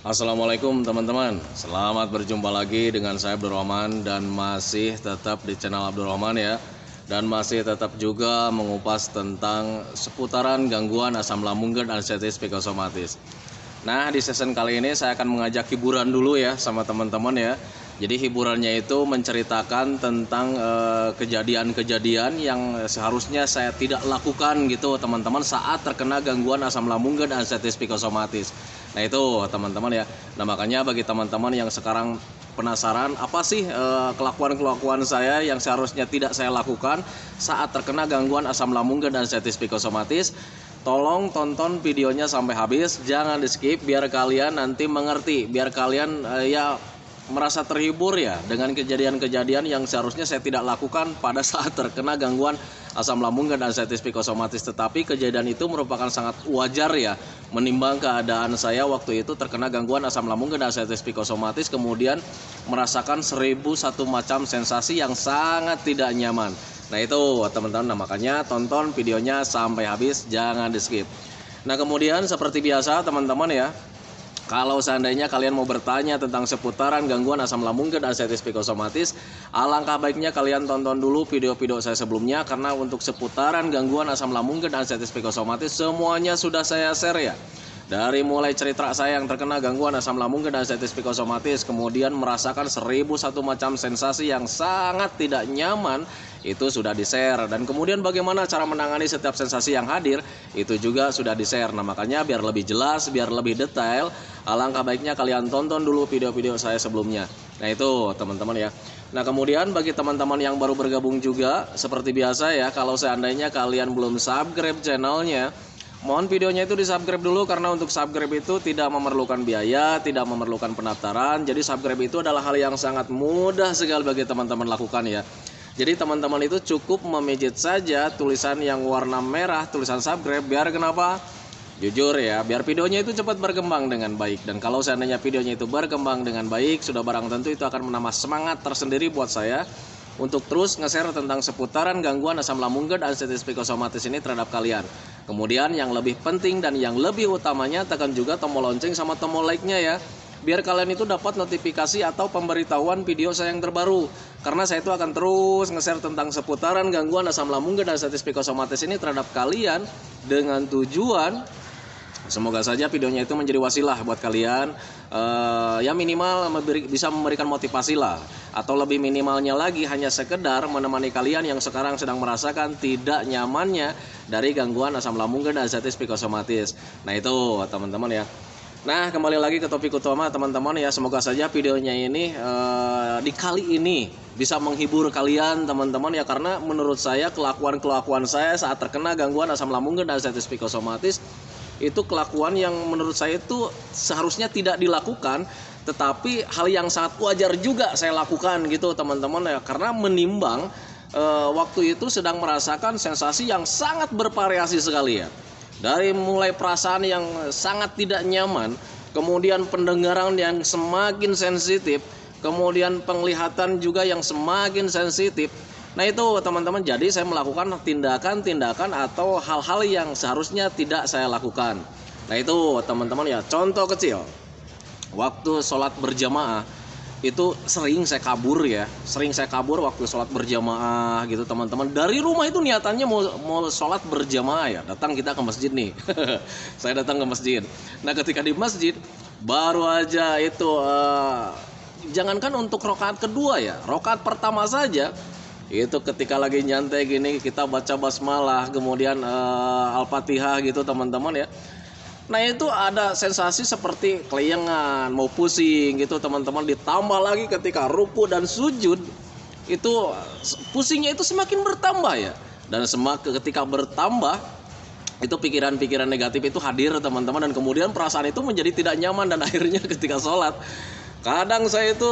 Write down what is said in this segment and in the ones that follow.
Assalamualaikum teman-teman. Selamat berjumpa lagi dengan saya Abdul Rahman dan masih tetap di channel Abdul Rahman ya. Dan masih tetap juga mengupas tentang seputaran gangguan asam lambung dan anestesi psikosomatis. Nah, di season kali ini saya akan mengajak hiburan dulu ya sama teman-teman ya. Jadi hiburannya itu menceritakan tentang kejadian-kejadian yang seharusnya saya tidak lakukan gitu teman-teman saat terkena gangguan asam lambung dan anestesi psikosomatis. Nah itu teman-teman ya. Nah makanya bagi teman-teman yang sekarang penasaran apa sih kelakuan-kelakuan saya yang seharusnya tidak saya lakukan saat terkena gangguan asam lambung dan anestesi psikosomatis, tolong tonton videonya sampai habis, jangan di skip biar kalian nanti mengerti, biar kalian merasa terhibur ya dengan kejadian-kejadian yang seharusnya saya tidak lakukan pada saat terkena gangguan asam lambung dan anestesi psikosomatis. Tetapi kejadian itu merupakan sangat wajar ya, menimbang keadaan saya waktu itu terkena gangguan asam lambung dan anestesi psikosomatis, kemudian merasakan 1001 macam sensasi yang sangat tidak nyaman. Nah itu teman-teman, nah makanya tonton videonya sampai habis, jangan di skip. Nah kemudian seperti biasa teman-teman ya, kalau seandainya kalian mau bertanya tentang seputaran gangguan asam lambung dan anestesi psikosomatis, alangkah baiknya kalian tonton dulu video-video saya sebelumnya, karena untuk seputaran gangguan asam lambung dan anestesi psikosomatis semuanya sudah saya share ya. Dari mulai cerita saya yang terkena gangguan asam lambung dan anestesi psikosomatis, kemudian merasakan 1001 macam sensasi yang sangat tidak nyaman, itu sudah di-share. Dan kemudian bagaimana cara menangani setiap sensasi yang hadir, itu juga sudah di-share. Nah makanya biar lebih jelas, biar lebih detail, alangkah baiknya kalian tonton dulu video-video saya sebelumnya. Nah itu teman-teman ya. Nah kemudian bagi teman-teman yang baru bergabung juga, seperti biasa ya, kalau seandainya kalian belum subscribe channelnya, mohon videonya itu di subscribe dulu, karena untuk subscribe itu tidak memerlukan biaya, tidak memerlukan pendaftaran. Jadi subscribe itu adalah hal yang sangat mudah sekali bagi teman-teman lakukan ya. Jadi teman-teman itu cukup memijit saja tulisan yang warna merah, tulisan subscribe, biar kenapa? Jujur ya, biar videonya itu cepat berkembang dengan baik. Dan kalau seandainya videonya itu berkembang dengan baik, sudah barang tentu itu akan menambah semangat tersendiri buat saya untuk terus nge-share tentang seputaran gangguan asam lambung dan anestesi psikosomatis ini terhadap kalian. Kemudian yang lebih penting dan yang lebih utamanya, tekan juga tombol lonceng sama tombol like-nya ya, biar kalian itu dapat notifikasi atau pemberitahuan video saya yang terbaru. Karena saya itu akan terus nge-share tentang seputaran gangguan asam lambung dan anestesi psikosomatis ini terhadap kalian, dengan tujuan semoga saja videonya itu menjadi wasilah buat kalian, ya minimal bisa memberikan motivasi lah, atau lebih minimalnya lagi hanya sekedar menemani kalian yang sekarang sedang merasakan tidak nyamannya dari gangguan asam lambung dan anestesi psikosomatis. Nah itu teman-teman ya. Nah kembali lagi ke topik utama teman-teman ya, semoga saja videonya ini di kali ini bisa menghibur kalian teman-teman ya, karena menurut saya kelakuan saya saat terkena gangguan asam lambung dan anestesi psikosomatis itu kelakuan yang menurut saya itu seharusnya tidak dilakukan, tetapi hal yang sangat wajar juga saya lakukan gitu teman-teman ya, karena menimbang waktu itu sedang merasakan sensasi yang sangat bervariasi sekali ya, dari mulai perasaan yang sangat tidak nyaman, kemudian pendengaran yang semakin sensitif, kemudian penglihatan juga yang semakin sensitif. Nah itu teman-teman, jadi saya melakukan tindakan-tindakan atau hal-hal yang seharusnya tidak saya lakukan. Nah itu teman-teman ya, contoh kecil, waktu sholat berjamaah itu sering saya kabur ya, waktu sholat berjamaah gitu teman-teman. Dari rumah itu niatannya mau sholat berjamaah ya, datang kita ke masjid nih. Saya datang ke masjid. Nah ketika di masjid baru aja itu jangankan untuk rokaat kedua ya, rokaat pertama saja itu ketika lagi nyantai gini kita baca basmalah, kemudian al-fatihah gitu teman-teman ya. Nah itu ada sensasi seperti kelayangan, mau pusing gitu teman-teman. Ditambah lagi ketika ruku dan sujud, itu pusingnya itu semakin bertambah ya. Dan ketika bertambah, itu pikiran-pikiran negatif itu hadir teman-teman. Dan kemudian perasaan itu menjadi tidak nyaman, dan akhirnya ketika sholat, kadang saya itu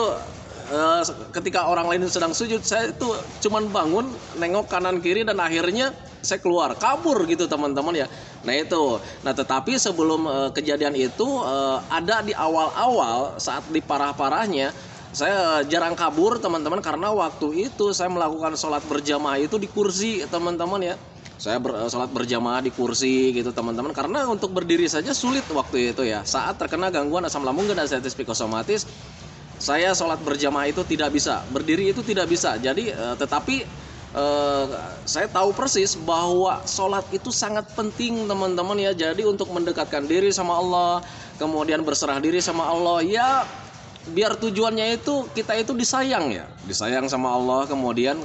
ketika orang lain sedang sujud, saya itu cuman bangun nengok kanan kiri dan akhirnya saya keluar kabur gitu teman-teman ya. Nah itu, nah tetapi sebelum kejadian itu ada di awal-awal saat di parah-parahnya, saya jarang kabur teman-teman, karena waktu itu saya melakukan sholat berjamaah itu di kursi teman-teman ya. sholat berjamaah di kursi gitu teman-teman, karena untuk berdiri saja sulit waktu itu ya. Saat terkena gangguan asam lambung dan anestesi psikosomatis, saya sholat berjamaah itu tidak bisa, berdiri itu tidak bisa. Jadi tetapi saya tahu persis bahwa sholat itu sangat penting teman-teman ya. Jadi untuk mendekatkan diri sama Allah, kemudian berserah diri sama Allah ya, biar tujuannya itu kita itu disayang ya, disayang sama Allah. Kemudian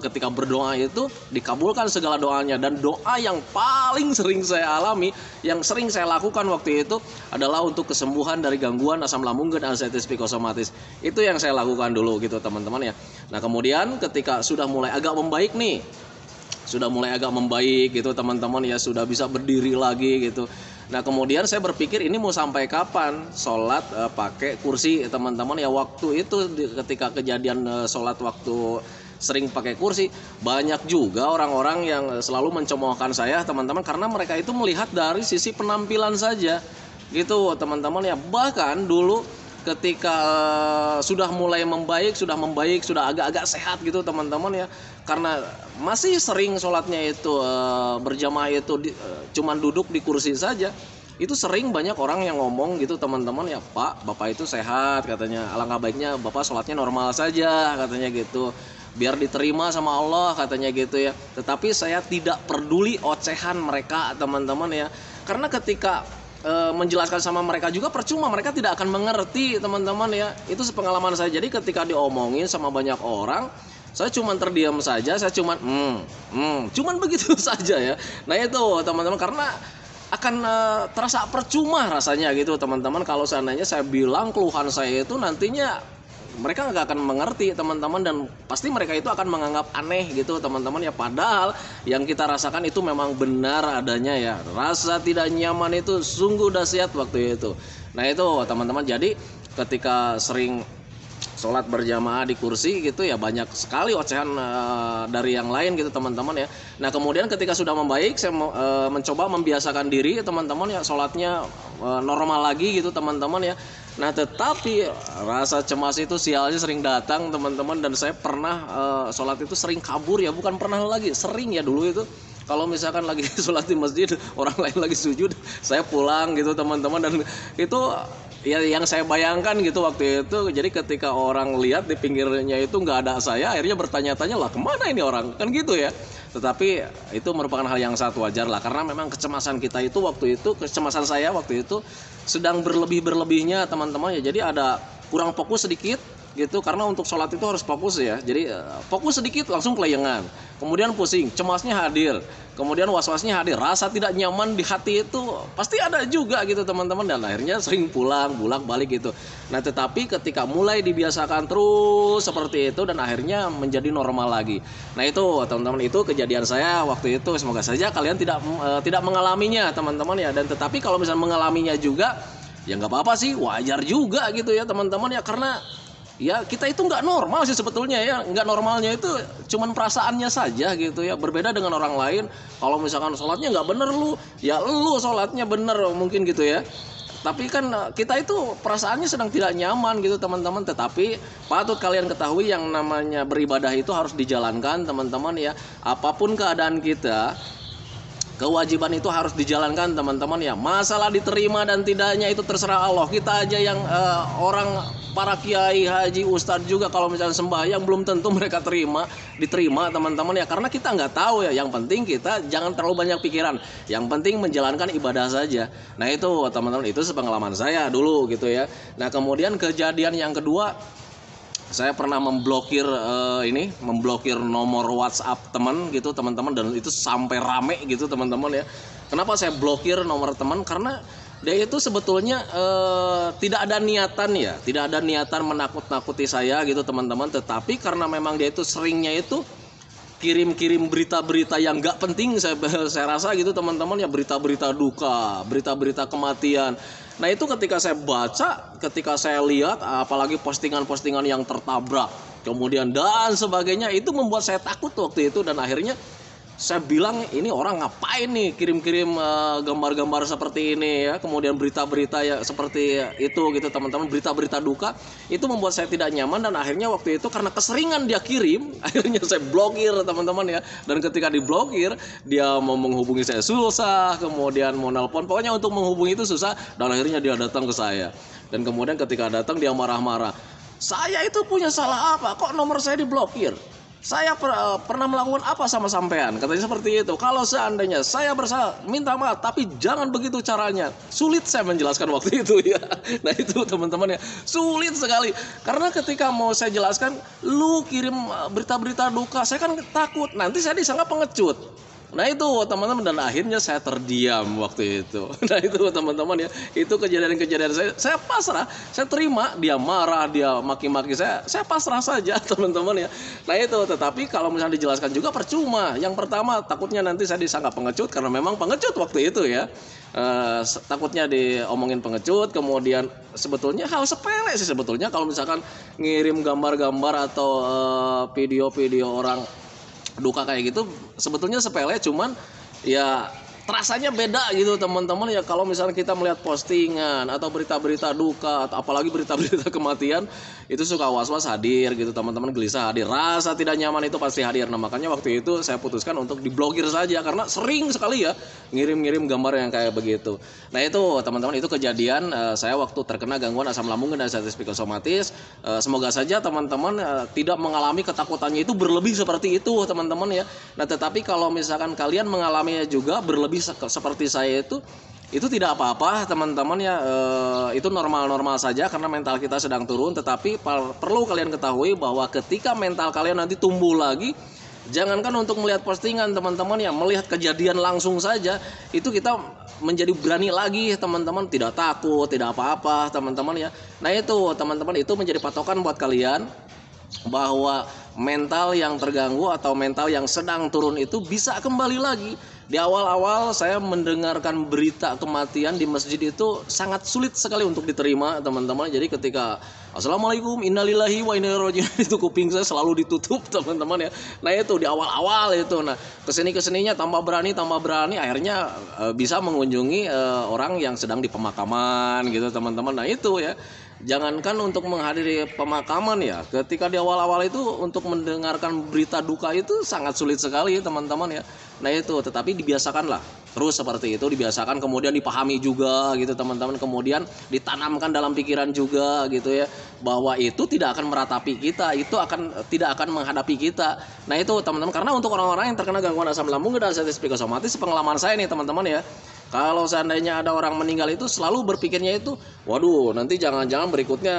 ketika berdoa itu dikabulkan segala doanya. Dan doa yang paling sering saya alami, yang sering saya lakukan waktu itu adalah untuk kesembuhan dari gangguan asam lambung dan anestesi psikosomatis. Itu yang saya lakukan dulu gitu teman-teman ya. Nah kemudian ketika sudah mulai agak membaik nih, sudah mulai agak membaik gitu teman-teman ya, sudah bisa berdiri lagi gitu. Nah kemudian saya berpikir ini mau sampai kapan sholat pakai kursi teman-teman ya. Waktu itu ketika kejadian sholat waktu sering pakai kursi, banyak juga orang-orang yang selalu mencemoohkan saya teman-teman, karena mereka itu melihat dari sisi penampilan saja gitu teman-teman ya. Bahkan dulu ketika sudah mulai membaik, sudah agak-agak sehat gitu teman-teman ya, karena masih sering sholatnya itu berjamaah itu cuman duduk di kursi saja. Itu sering banyak orang yang ngomong gitu teman-teman ya, Pak, Bapak itu sehat katanya, alangkah baiknya Bapak sholatnya normal saja katanya gitu, biar diterima sama Allah katanya gitu ya. Tetapi saya tidak peduli ocehan mereka teman-teman ya, karena ketika menjelaskan sama mereka juga percuma, mereka tidak akan mengerti teman-teman ya. Itu sepengalaman saya. Jadi ketika diomongin sama banyak orang, saya cuman terdiam saja, saya cuman cuman begitu saja ya. Nah itu teman-teman, karena akan terasa percuma rasanya gitu teman-teman, kalau seandainya saya bilang keluhan saya itu nantinya mereka nggak akan mengerti teman-teman, dan pasti mereka itu akan menganggap aneh gitu teman-teman ya. Padahal yang kita rasakan itu memang benar adanya ya. Rasa tidak nyaman itu sungguh dahsyat waktu itu. Nah itu teman-teman, jadi ketika sering sholat berjamaah di kursi gitu ya, banyak sekali ocehan dari yang lain gitu teman-teman ya. Nah kemudian ketika sudah membaik, saya mencoba membiasakan diri teman-teman ya, sholatnya normal lagi gitu teman-teman ya. Nah tetapi rasa cemas itu sialnya sering datang teman-teman, dan saya pernah sholat itu sering kabur ya, bukan pernah lagi, sering ya dulu itu. Kalau misalkan lagi sholat di masjid, orang lain lagi sujud, saya pulang gitu teman-teman. Dan itu ya yang saya bayangkan gitu waktu itu. Jadi ketika orang lihat di pinggirnya itu nggak ada saya, akhirnya bertanya-tanya lah kemana ini orang, kan gitu ya. Tetapi itu merupakan hal yang sangat wajar lah, karena memang kecemasan kita itu waktu itu, kecemasan saya waktu itu sedang berlebihnya teman-teman ya. Jadi ada kurang fokus sedikit gitu, karena untuk sholat itu harus fokus ya. Jadi fokus sedikit langsung kelayangan, kemudian pusing, cemasnya hadir, kemudian was-wasnya hadir, rasa tidak nyaman di hati itu pasti ada juga gitu teman-teman, dan akhirnya sering pulang balik gitu. Nah tetapi ketika mulai dibiasakan terus seperti itu, dan akhirnya menjadi normal lagi. Nah itu teman-teman, itu kejadian saya waktu itu. Semoga saja kalian tidak mengalaminya teman-teman ya. Dan tetapi kalau misalnya mengalaminya juga ya nggak apa-apa sih, wajar juga gitu ya teman-teman ya, karena ya kita itu nggak normal sih sebetulnya ya. Nggak normalnya itu cuman perasaannya saja gitu ya, berbeda dengan orang lain. Kalau misalkan sholatnya nggak bener lu, ya lu sholatnya bener mungkin gitu ya, tapi kan kita itu perasaannya sedang tidak nyaman gitu teman-teman. Tetapi patut kalian ketahui, yang namanya beribadah itu harus dijalankan teman-teman ya. Apapun keadaan kita, kewajiban itu harus dijalankan teman-teman ya. Masalah diterima dan tidaknya itu terserah Allah. Kita aja yang orang para kiai, haji, ustadz juga kalau misalnya sembahyang belum tentu mereka diterima teman-teman ya, karena kita nggak tahu ya. Yang penting kita jangan terlalu banyak pikiran, yang penting menjalankan ibadah saja. Nah itu teman-teman, itu sepengalaman saya dulu gitu ya. Nah kemudian kejadian yang kedua, saya pernah memblokir nomor WhatsApp teman gitu teman-teman, dan itu sampai rame gitu teman-teman ya. Kenapa saya blokir nomor teman? Karena dia itu sebetulnya tidak ada niatan menakut-nakuti saya gitu teman-teman. Tetapi karena memang dia itu seringnya itu kirim-kirim berita-berita yang nggak penting, saya rasa gitu teman-teman ya, berita-berita duka, berita-berita kematian. Nah itu ketika saya baca, ketika saya lihat, apalagi postingan-postingan yang tertabrak kemudian dan sebagainya, itu membuat saya takut waktu itu. Dan akhirnya Saya bilang ini orang ngapain nih kirim-kirim gambar-gambar seperti ini ya, kemudian berita-berita ya seperti itu gitu teman-teman, berita-berita duka itu membuat saya tidak nyaman, dan akhirnya waktu itu karena keseringan dia kirim akhirnya saya blokir teman-teman ya. Dan ketika diblokir dia mau menghubungi saya susah, kemudian mau nelpon, pokoknya untuk menghubungi itu susah, dan akhirnya dia datang ke saya, dan kemudian ketika datang dia marah-marah, saya itu punya salah apa kok nomor saya diblokir? Saya pernah melakukan apa sama sampean? Katanya seperti itu. Kalau seandainya saya bersalah, minta maaf, tapi jangan begitu caranya. Sulit saya menjelaskan waktu itu ya. Nah itu teman-teman ya, sulit sekali. Karena ketika mau saya jelaskan, lu kirim berita-berita duka, saya kan takut nanti saya disangka pengecut. Nah itu teman-teman, dan akhirnya saya terdiam waktu itu. Nah itu teman-teman ya, itu kejadian-kejadian saya pasrah, saya terima, dia marah, dia maki-maki saya pasrah saja teman-teman ya. Nah itu, tetapi kalau misalnya dijelaskan juga percuma. Yang pertama takutnya nanti saya disangka pengecut, karena memang pengecut waktu itu ya. Takutnya diomongin pengecut, kemudian sebetulnya hal sepele sih sebetulnya kalau misalkan ngirim gambar-gambar atau video-video orang duka kayak gitu, sebetulnya sepele, cuman ya terasanya beda gitu teman-teman ya. Kalau misalnya kita melihat postingan atau berita-berita duka atau apalagi berita-berita kematian, itu suka was-was hadir gitu teman-teman, gelisah hadir, rasa tidak nyaman itu pasti hadir. Nah makanya waktu itu saya putuskan untuk diblokir saja, karena sering sekali ya ngirim-ngirim gambar yang kayak begitu. Nah itu teman-teman, itu kejadian saya waktu terkena gangguan asam lambung dan diabetes psikosomatis. Semoga saja teman-teman tidak mengalami ketakutannya itu berlebih seperti itu teman-teman ya. Nah tetapi kalau misalkan kalian mengalaminya juga berlebih seperti saya, itu tidak apa-apa teman-teman ya. Itu normal-normal saja karena mental kita sedang turun. Tetapi perlu kalian ketahui bahwa ketika mental kalian nanti tumbuh lagi, jangankan untuk melihat postingan teman-teman ya, melihat kejadian langsung saja itu kita menjadi berani lagi teman-teman, tidak takut, tidak apa-apa teman-teman ya. Nah itu teman-teman, itu menjadi patokan buat kalian bahwa mental yang terganggu atau mental yang sedang turun itu bisa kembali lagi. Di awal-awal saya mendengarkan berita kematian di masjid itu sangat sulit sekali untuk diterima teman-teman. Jadi ketika assalamualaikum innalillahi wa inna ilaihi raji'un itu kuping saya selalu ditutup teman-teman ya. Nah itu di awal-awal itu. Nah kesininya tambah berani akhirnya bisa mengunjungi orang yang sedang di pemakaman gitu teman-teman. Nah itu ya, jangankan untuk menghadiri pemakaman ya, ketika di awal-awal itu untuk mendengarkan berita duka itu sangat sulit sekali teman-teman ya. Nah itu, tetapi dibiasakanlah terus seperti itu, dibiasakan, kemudian dipahami juga gitu teman-teman, kemudian ditanamkan dalam pikiran juga gitu ya, bahwa itu tidak akan meratapi kita, itu tidak akan menghadapi kita. Nah itu teman-teman, karena untuk orang-orang yang terkena gangguan asam lambung dan diabetes psikosomatis, pengalaman saya nih teman-teman ya, kalau seandainya ada orang meninggal itu selalu berpikirnya itu, waduh nanti jangan-jangan berikutnya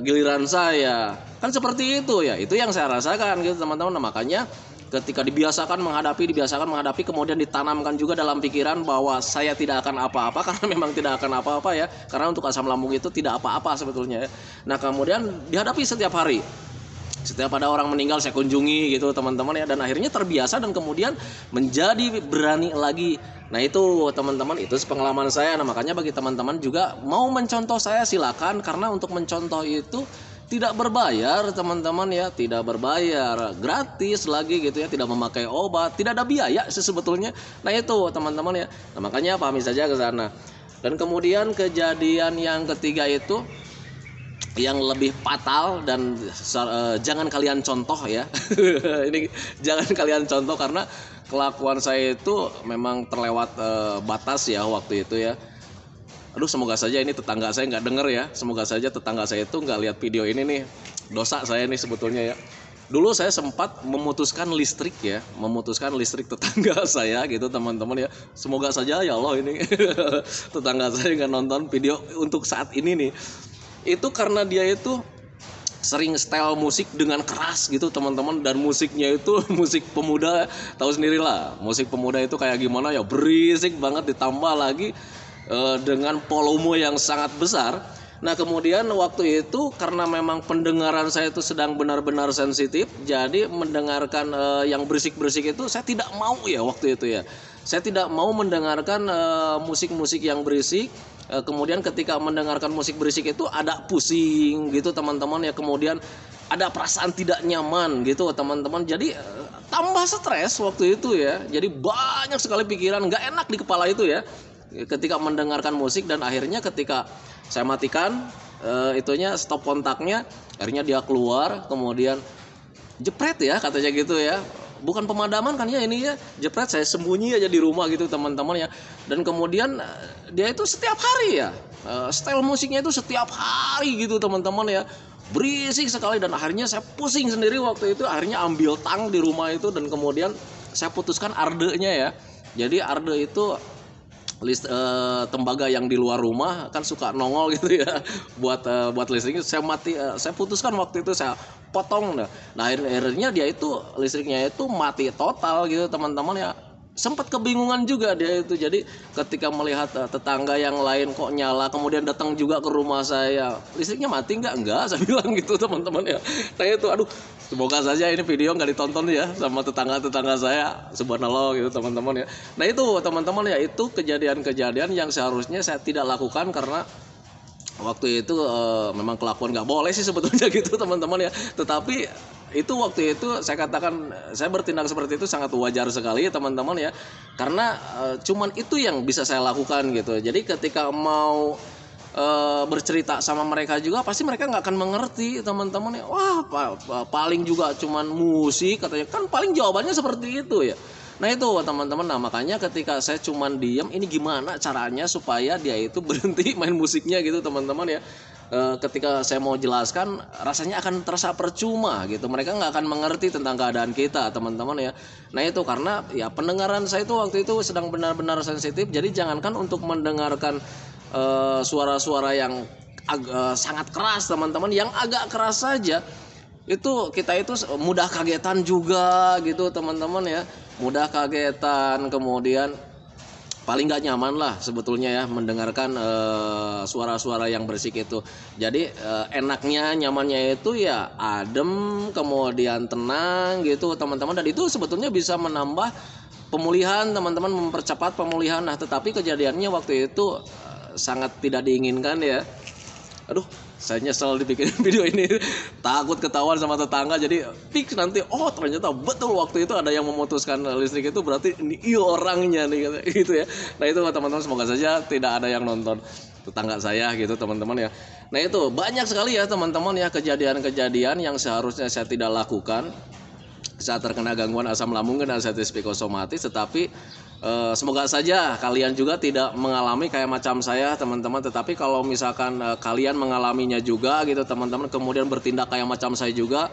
giliran saya, kan seperti itu ya. Itu yang saya rasakan gitu teman-teman. Nah, makanya ketika dibiasakan menghadapi, kemudian ditanamkan juga dalam pikiran bahwa saya tidak akan apa-apa, karena memang tidak akan apa-apa ya, karena untuk asam lambung itu tidak apa-apa sebetulnya ya. Nah kemudian dihadapi setiap hari, setiap ada orang meninggal saya kunjungi gitu teman-teman ya, dan akhirnya terbiasa dan kemudian menjadi berani lagi. Nah itu teman-teman, itu pengalaman saya. Nah makanya bagi teman-teman juga mau mencontoh saya silakan, karena untuk mencontoh itu tidak berbayar teman-teman ya, tidak berbayar, gratis lagi gitu ya, tidak memakai obat, tidak ada biaya sih sebetulnya. Nah itu teman-teman ya. Nah makanya pahami saja ke sana. Dan kemudian kejadian yang ketiga itu yang lebih fatal dan jangan kalian contoh ya. Ini jangan kalian contoh, karena kelakuan saya itu memang terlewat batas ya waktu itu ya. Aduh semoga saja ini tetangga saya nggak denger ya. Semoga saja tetangga saya itu nggak lihat video ini nih. Dosa saya nih sebetulnya ya. Dulu saya sempat memutuskan listrik tetangga saya gitu teman-teman ya. Semoga saja ya Allah ini tetangga saya nggak nonton video untuk saat ini nih. Itu karena dia itu sering setel musik dengan keras gitu teman-teman, dan musiknya itu musik pemuda, tahu sendirilah musik pemuda itu kayak gimana ya, berisik banget, ditambah lagi dengan volume yang sangat besar. Nah kemudian waktu itu karena memang pendengaran saya itu sedang benar-benar sensitif, jadi mendengarkan yang berisik-berisik itu saya tidak mau ya waktu itu ya. Saya tidak mau mendengarkan musik-musik yang berisik. Kemudian ketika mendengarkan musik berisik itu ada pusing gitu teman-teman ya, kemudian ada perasaan tidak nyaman gitu teman-teman. Jadi tambah stres waktu itu ya. Jadi banyak sekali pikiran nggak enak di kepala itu ya ketika mendengarkan musik. Dan akhirnya ketika saya matikan itunya, stop kontaknya, akhirnya dia keluar, kemudian jepret ya katanya gitu ya, bukan pemadaman kan ya ini ya, jepret, saya sembunyi aja di rumah gitu teman-teman ya. Dan kemudian dia itu setiap hari ya, style musiknya itu setiap hari gitu teman-teman ya, berisik sekali. Dan akhirnya saya pusing sendiri waktu itu, akhirnya ambil tang di rumah itu, dan kemudian saya putuskan ardenya ya. Jadi arde itu tembaga yang di luar rumah kan suka nongol gitu ya buat listriknya. Saya putuskan waktu itu saya potong. Nah akhirnya dia itu listriknya itu mati total gitu teman-teman ya. Sempat kebingungan juga dia itu. Jadi ketika melihat tetangga yang lain kok nyala, kemudian datang juga ke rumah saya, listriknya mati enggak, saya bilang gitu teman-teman ya. Nah itu aduh, semoga saja ini video nggak ditonton ya sama tetangga-tetangga saya, subhanallah gitu teman-teman ya. Nah itu teman-teman ya, itu kejadian-kejadian yang seharusnya saya tidak lakukan, karena waktu itu memang kelakuan nggak boleh sih sebetulnya gitu teman-teman ya. Tetapi itu waktu itu saya katakan, saya bertindak seperti itu sangat wajar sekali teman-teman ya, karena cuman itu yang bisa saya lakukan gitu. Jadi ketika mau bercerita sama mereka juga, pasti mereka nggak akan mengerti teman-teman ya. Wah paling juga cuman musik katanya, kan paling jawabannya seperti itu ya. Nah itu teman-teman, nah makanya ketika saya cuman diem, ini gimana caranya supaya dia itu berhenti main musiknya gitu teman-teman ya. Ketika saya mau jelaskan, rasanya akan terasa percuma gitu, mereka nggak akan mengerti tentang keadaan kita teman-teman ya. Nah itu karena ya pendengaran saya itu waktu itu sedang benar-benar sensitif. Jadi jangankan untuk mendengarkan suara-suara yang sangat keras teman-teman, yang agak keras saja itu kita itu mudah kagetan juga gitu teman-teman ya, mudah kagetan, kemudian paling nggak nyaman lah sebetulnya ya mendengarkan suara-suara yang berisik itu. Jadi enaknya, nyamannya itu ya adem, kemudian tenang gitu teman-teman, dan itu sebetulnya bisa menambah pemulihan teman-teman, mempercepat pemulihan. Nah tetapi kejadiannya waktu itu sangat tidak diinginkan ya. Aduh, saya nyesel dibikin video ini, takut ketahuan sama tetangga. Jadi fix nanti, oh ternyata betul waktu itu ada yang memutuskan listrik itu, berarti ini orangnya nih gitu ya. Nah itu teman-teman, semoga saja tidak ada yang nonton tetangga saya gitu teman-teman ya. Nah itu banyak sekali ya teman-teman ya kejadian-kejadian yang seharusnya saya tidak lakukan saat terkena gangguan asam lambung dan anxiety psikosomatis. Tetapi semoga saja kalian juga tidak mengalami kayak macam saya teman-teman. Tetapi kalau misalkan kalian mengalaminya juga gitu teman-teman, kemudian bertindak kayak macam saya juga,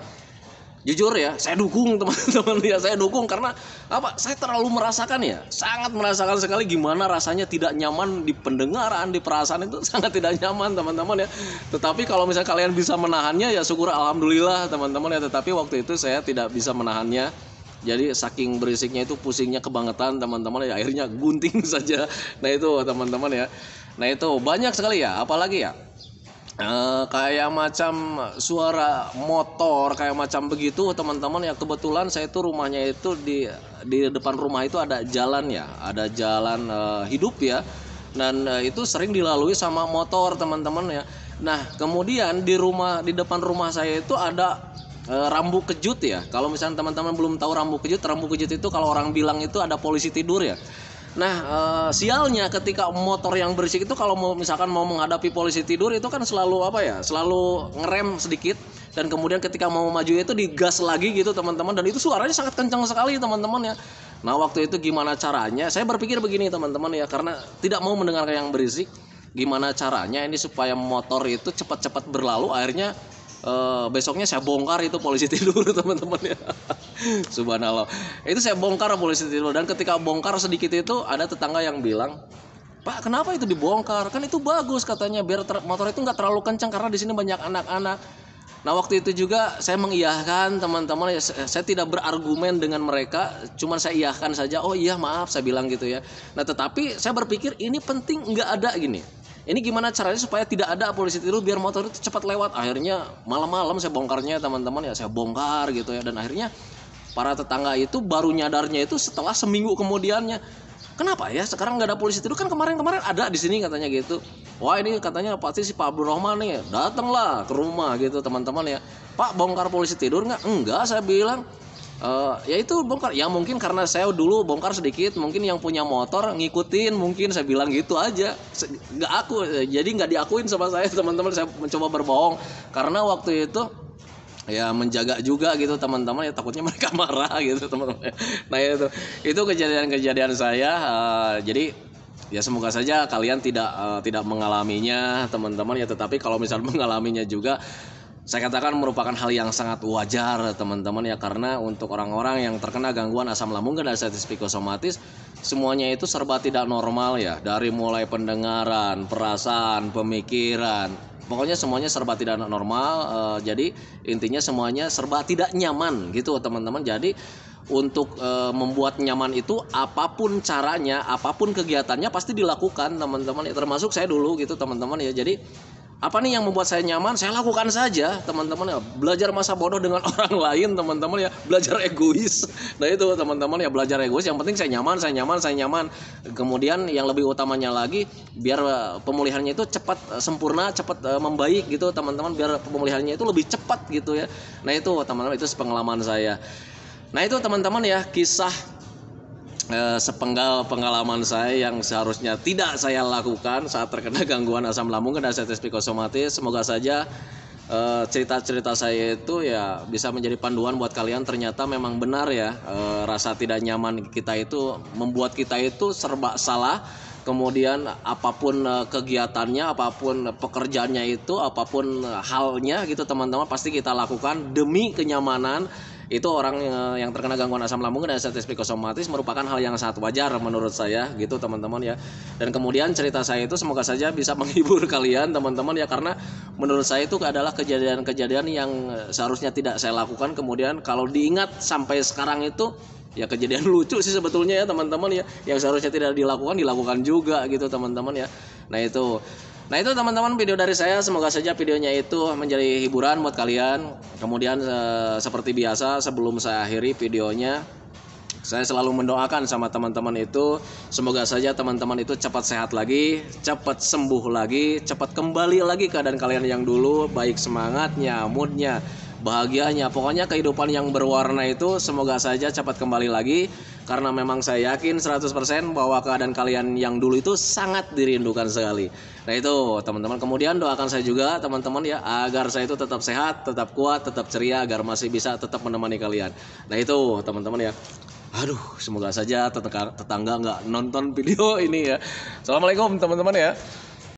jujur ya saya dukung teman-teman ya, saya dukung. Karena apa, saya terlalu merasakan ya, sangat merasakan sekali gimana rasanya tidak nyaman di pendengaran, di perasaan itu sangat tidak nyaman teman-teman ya. Tetapi kalau misalnya kalian bisa menahannya ya syukur alhamdulillah teman-teman ya. Tetapi waktu itu saya tidak bisa menahannya. Jadi saking berisiknya itu, pusingnya kebangetan teman-teman ya, akhirnya gunting saja. Nah itu teman-teman ya. Nah itu banyak sekali ya, apalagi ya kayak macam suara motor kayak macam begitu teman-teman ya. Kebetulan saya itu rumahnya itu di depan rumah itu ada jalan ya, ada jalan hidup ya, dan itu sering dilalui sama motor teman-teman ya. Nah kemudian di depan rumah saya itu ada rambu kejut ya. Kalau misalnya teman-teman belum tahu rambu kejut itu kalau orang bilang itu ada polisi tidur ya. Nah sialnya ketika motor yang berisik itu kalau misalkan mau menghadapi polisi tidur itu kan selalu selalu ngerem sedikit, dan kemudian ketika mau maju itu digas lagi gitu teman-teman, dan itu suaranya sangat kencang sekali teman-teman ya. Nah waktu itu gimana caranya, saya berpikir begini teman-teman ya, karena tidak mau mendengarkan yang berisik, gimana caranya ini supaya motor itu cepat-cepat berlalu. Akhirnya besoknya saya bongkar itu polisi tidur teman-teman ya. Subhanallah, itu saya bongkar polisi tidur. Dan ketika bongkar sedikit itu ada tetangga yang bilang, Pak kenapa itu dibongkar, kan itu bagus katanya biar motor itu nggak terlalu kencang karena di sini banyak anak-anak. Nah waktu itu juga saya mengiyakan teman-teman ya, saya tidak berargumen dengan mereka, cuman saya iyakan saja, oh iya maaf saya bilang gitu ya. Nah tetapi saya berpikir ini penting nggak ada gini, ini gimana caranya supaya tidak ada polisi tidur biar motor itu cepat lewat. Akhirnya malam-malam saya bongkarnya teman-teman ya, saya bongkar gitu ya. Dan akhirnya para tetangga itu baru nyadarnya itu setelah seminggu kemudiannya. Kenapa ya sekarang nggak ada polisi tidur, kan kemarin-kemarin ada di sini katanya gitu. Wah ini katanya pasti si Pak Abdurrahman nih, datanglah ke rumah gitu teman-teman ya. Pak bongkar polisi tidur nggak? Enggak saya bilang. Ya itu bongkar, ya mungkin karena saya dulu bongkar sedikit, mungkin yang punya motor ngikutin, mungkin saya bilang gitu aja, nggak aku, jadi nggak diakuin sama saya teman-teman. Saya mencoba berbohong karena waktu itu ya menjaga juga gitu teman-teman, ya takutnya mereka marah gitu teman-teman. Nah itu kejadian-kejadian saya, jadi ya semoga saja kalian tidak mengalaminya teman-teman ya. Tetapi kalau misal mengalaminya juga, saya katakan merupakan hal yang sangat wajar teman-teman ya, karena untuk orang-orang yang terkena gangguan asam lambung dan diabetes psikosomatis, semuanya itu serba tidak normal ya, dari mulai pendengaran, perasaan, pemikiran, pokoknya semuanya serba tidak normal. Jadi intinya semuanya serba tidak nyaman gitu teman-teman. Jadi untuk membuat nyaman itu apapun caranya, apapun kegiatannya pasti dilakukan teman-teman ya, termasuk saya dulu gitu teman-teman ya. Jadi apa nih yang membuat saya nyaman, saya lakukan saja teman-teman ya. Belajar masa bodoh dengan orang lain teman-teman ya, belajar egois. Nah itu teman-teman ya, belajar egois, yang penting saya nyaman, saya nyaman, saya nyaman. Kemudian yang lebih utamanya lagi, biar pemulihannya itu cepat sempurna, cepat membaik gitu teman-teman, biar pemulihannya itu lebih cepat gitu ya. Nah itu teman-teman, itu pengalaman saya. Nah itu teman-teman ya, kisah sepenggal pengalaman saya yang seharusnya tidak saya lakukan saat terkena gangguan asam lambung dan diabetes psikosomatis. Semoga saja cerita-cerita saya itu ya bisa menjadi panduan buat kalian. Ternyata memang benar ya, rasa tidak nyaman kita itu membuat kita itu serba salah. Kemudian apapun kegiatannya, apapun pekerjaannya itu, apapun halnya gitu teman-teman, pasti kita lakukan demi kenyamanan. Itu orang yang terkena gangguan asam lambung dan diabetes psikosomatis merupakan hal yang sangat wajar menurut saya gitu teman-teman ya. Dan kemudian cerita saya itu semoga saja bisa menghibur kalian teman-teman ya, karena menurut saya itu adalah kejadian-kejadian yang seharusnya tidak saya lakukan. Kemudian kalau diingat sampai sekarang itu ya kejadian lucu sih sebetulnya ya teman-teman ya, yang seharusnya tidak dilakukan juga gitu teman-teman ya. Nah itu teman-teman video dari saya, semoga saja videonya itu menjadi hiburan buat kalian. Kemudian seperti biasa sebelum saya akhiri videonya, saya selalu mendoakan sama teman-teman itu, semoga saja teman-teman itu cepat sehat lagi, cepat sembuh lagi, cepat kembali lagi keadaan kalian yang dulu, baik semangatnya, moodnya, bahagianya, pokoknya kehidupan yang berwarna itu semoga saja cepat kembali lagi. Karena memang saya yakin 100% bahwa keadaan kalian yang dulu itu sangat dirindukan sekali. Nah itu teman-teman, kemudian doakan saya juga teman-teman ya, agar saya itu tetap sehat, tetap kuat, tetap ceria, agar masih bisa tetap menemani kalian. Nah itu teman-teman ya. Aduh, semoga saja tetangga nggak nonton video ini ya. Assalamualaikum teman-teman ya.